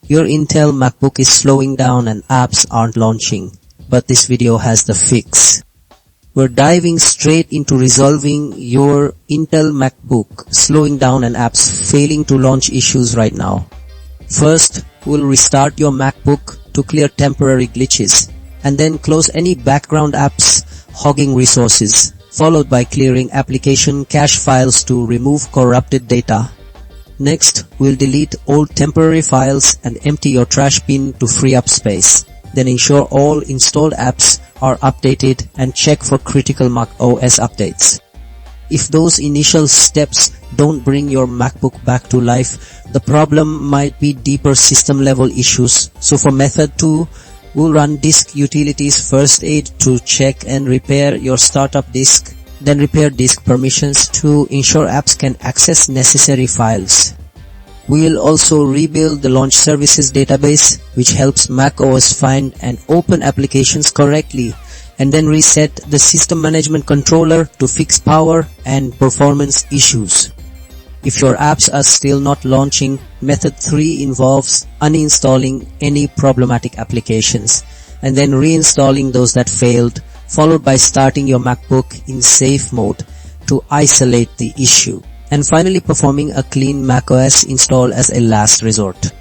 Your Intel MacBook is slowing down and apps aren't launching, but this video has the fix. We're diving straight into resolving your Intel MacBook slowing down and apps failing to launch issues right now. First, we'll restart your MacBook to clear temporary glitches, and then close any background apps hogging resources, followed by clearing application cache files to remove corrupted data. Next, we'll delete old temporary files and empty your trash bin to free up space. Then ensure all installed apps are updated and check for critical macOS updates. If those initial steps don't bring your MacBook back to life, the problem might be deeper system-level issues. So for method 2, we'll run Disk Utilities First Aid to check and repair your startup disk. Then repair disk permissions to ensure apps can access necessary files. We'll also rebuild the launch services database, which helps macOS find and open applications correctly, and then reset the system management controller to fix power and performance issues. If your apps are still not launching, method 3 involves uninstalling any problematic applications and then reinstalling those that failed, followed by starting your MacBook in safe mode to isolate the issue, and finally performing a clean macOS install as a last resort.